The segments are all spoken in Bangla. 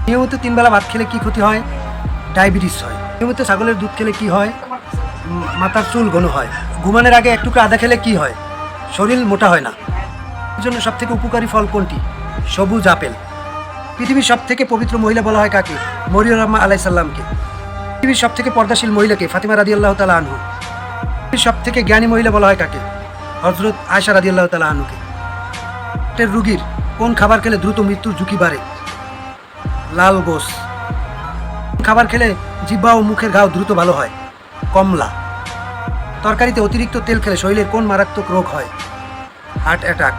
নিয়মিত 3 বেলা ভাত খেলে কি ক্ষতি হয়? ডায়াবেটিস হয়। নিয়মিত ছাগলের দুধ খেলে কি হয়? মাথার চুল ঘন হয়। ঘুমানোর আগে এক টুকরো আদা খেলে কি হয়? শরীর মোটা হয় না। এর জন্য সবথেকে উপকারী ফল কোনটি? সবুজ আপেল। পৃথিবীর সবথেকে পবিত্র মহিলা বলা হয় কাকে? মরিয়ম আলাইহিস সালামকে। পৃথিবীর সবথেকে পর্দাশীল মহিলাকে? ফাতিমা রাদিয়াল্লাহু তাআলা আনহু। পৃথিবীর সবথেকে জ্ঞানী মহিলা বলা হয় কাকে? হযরত আয়েশা রাদিয়াল্লাহু তাআলা আনহুকে। পেটের রোগীর কোন খাবার খেলে দ্রুত মৃত্যুর ঝুঁকি বাড়ে? লাল গোস। খাবার খেলে জিহ্বা ও মুখের ঘাও দ্রুত ভালো হয়? কমলা। তরকারিতে অতিরিক্ত তেল খেলে শরীরের কোন মারাত্মক রোগ হয়? Heart attack.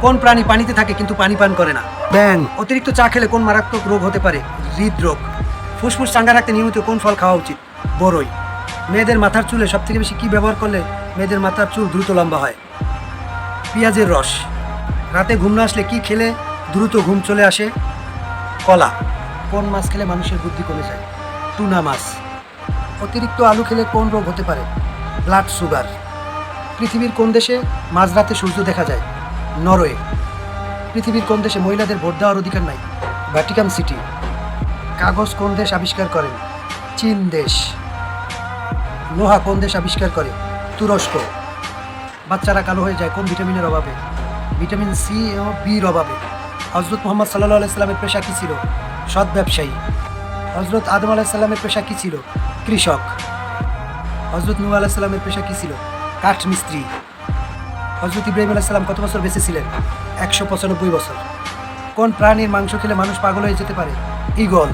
কোন প্রাণী পানিতে থাকে কিন্তু পানি পান করে না? ব্যাঙ। অতিরিক্ত চা খেলে কোন মারাত্মক রোগ হতে পারে? হৃদরোগ। ফুসফুস চাঙ্গা রাখতে নিয়মিত কোন ফল খাওয়া উচিত? বরই। মেয়েদের মাথার চুলে সবথেকে বেশি কি ব্যবহার করলে মেয়েদের মাথার চুল দ্রুত লম্বা হয়? পেঁয়াজের রস। রাতে ঘুম না আসলে কি খেলে দ্রুত ঘুম চলে আসে? কলা। কোন মাছ খেলে মানুষের বুদ্ধি কমে যায়? টুনা মাছ। অতিরিক্ত আলু খেলে কোন রোগ হতে পারে? Blood sugar. পৃথিবীর কোন দেশে মাঝরাতে সূর্য দেখা যায়? নরওয়ে। পৃথিবীর কোন দেশে মহিলাদের ভোট দেওয়ার অধিকার নাই? Vatican city. কাগজ কোন দেশ আবিষ্কার করেন? চীন দেশ। লোহা কোন দেশ আবিষ্কার করে? তুরস্ক। বাচ্চারা কালো হয়ে যায় কোন ভিটামিনের অভাবে? ভিটামিন সি ও বির অভাবে। হজরত মোহাম্মদ সাল্লাল্লাহু আলাইহি সাল্লামের পেশা কী ছিল? সৎ ব্যবসায়ী। হজরত আদম আলাইহিস সালামের পেশা কী ছিল? কৃষক। হজরত নূহ আলাইহিস সালামের পেশা কী ছিল? কাঠ মিস্ত্রি। হজরত ইব্রাহিম আলাইহিস সালাম কত বছর বেঁচে ছিলেন? 195 বছর। কোন প্রাণীর মাংস খেলে মানুষ পাগল হয়ে যেতে পারে? ঈগল।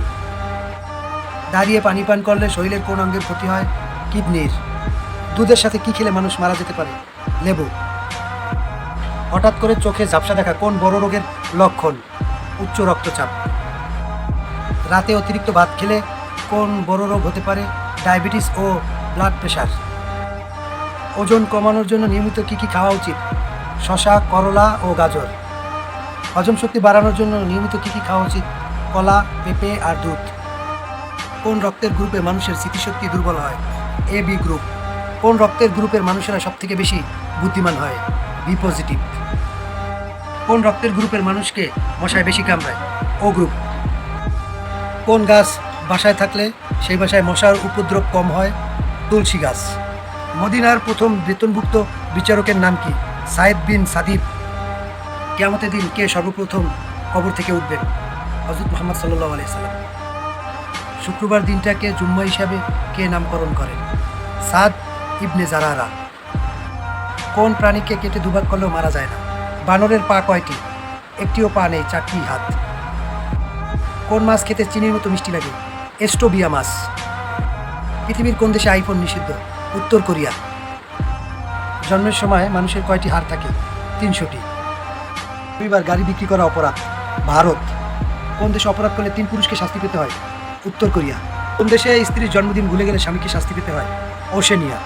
দাঁড়িয়ে পানি পান করলে শরীরের কোন অঙ্গের ক্ষতি হয়? কিডনির। দুধের সাথে কি খেলে মানুষ মারা যেতে পারে? লেবু। হঠাৎ করে চোখে ঝাপসা দেখা কোন বড় রোগের লক্ষণ? উচ্চ রক্তচাপ। রাতে অতিরিক্ত ভাত খেলে কোন বড় রোগ হতে পারে? ডায়াবেটিস ও ব্লাড প্রেশার। ওজন কমানোর জন্য নিয়মিত কি কি খাওয়া উচিত? শসা, করলা ও গাজর। হজম শক্তি বাড়ানোর জন্য নিয়মিত কি কি খাওয়া উচিত? কলা, পেঁপে আর দুধ। কোন রক্তের গ্রুপে মানুষের স্মৃতিশক্তি দুর্বল হয়? A B group. কোন রক্তের গ্রুপের মানুষেরা সবথেকে বেশি বুদ্ধিমান হয়? B positive. কোন রক্তের গ্রুপের মানুষকে মশায় বেশি কামড়ায়? O group. কোন গাছ বাসায় থাকলে সেই বাসায় মশার উপদ্রব কম হয়? তুলসী গাছ। মদিনার প্রথম বেতনভুক্ত বিচারকের নাম কি? সাইদ বিন সাদিব। কিয়ামতের দিন কে সর্বপ্রথম কবর থেকে উঠবেন? হযরত মুহাম্মদ সাল্লাল্লাহু আলাইহি সাল্লাম। শুক্রবার দিনটাকে জুম্মা হিসাবে কে নামকরণ করেন? সাদ ইবনে জারারা। কোন প্রাণীকে কেটে দুভাগ করলেও মারা যায় না? বানরের পা কয়টি? একটিও পা নেই, 4টি হাত। কোন মাছ খেতে চিনির মতো মিষ্টি লাগে? এস্টোবিয়া মাছ। পৃথিবীর কোন দেশে আইফোন নিষিদ্ধ? উত্তর কোরিয়া। জন্মের সময় মানুষের কয়টি হাড় থাকে? 300টি। রবিবার গাড়ি বিক্রি করা অপরাধ? ভারত। কোন দেশে অপরাধ করলে 3 পুরুষকে শাস্তি পেতে হয়? উত্তর কোরিয়া। কোন দেশে স্ত্রীর জন্মদিন ভুলে গেলে স্বামীকে শাস্তি পেতে হয়? ওশেনিয়া।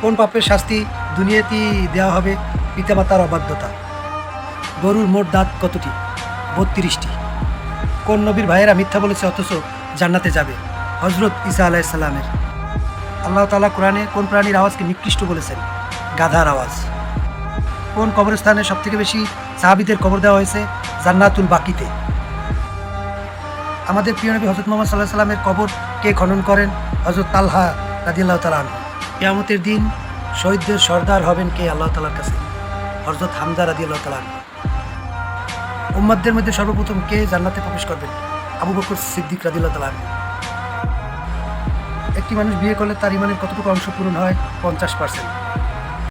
কোন পাপের শাস্তি দুনিয়াতেই দেওয়া হবে? পিতামাতার অবাধ্যতা। গরুর মোট দাঁত কতটি? 32টি। কোন নবীর ভাইয়েরা মিথ্যা বলেছে অথচ জান্নাতে যাবে? হজরত ঈসা আলাইহিস সালামের। আল্লাহ তাআলা কোরআনে কোন প্রাণীর আওয়াজকে নিকৃষ্ট বলেছেন? গাধার আওয়াজ। কোন কবরস্থানে সবথেকে বেশি সাহাবীদের কবর দেওয়া হয়েছে? জান্নাতুল বাকিতে। আমাদের প্রিয় নবী হযরত মুহাম্মদ সাল্লাল্লাহু আলাইহি সাল্লামের কবর কে খনন করেন? হযরত তালহা রাদিয়াল্লাহু তাআলা আনহু। কিয়ামতের দিন শহীদদের সর্দার হবেন কে আল্লাহ তাআলার কাছে? হযরত হামজা রাদিয়াল্লাহু তাআলা আনহু। উম্মতদের মধ্যে সর্বপ্রথম কে জান্নাতে প্রবেশ করবেন? আবু বকর সিদ্দিক রাদিয়াল্লাহু তাআলা আনহু। একটি মানুষ বিয়ে করলে তার ইমানের কতটুকু অংশ পূরণ হয়? 50%।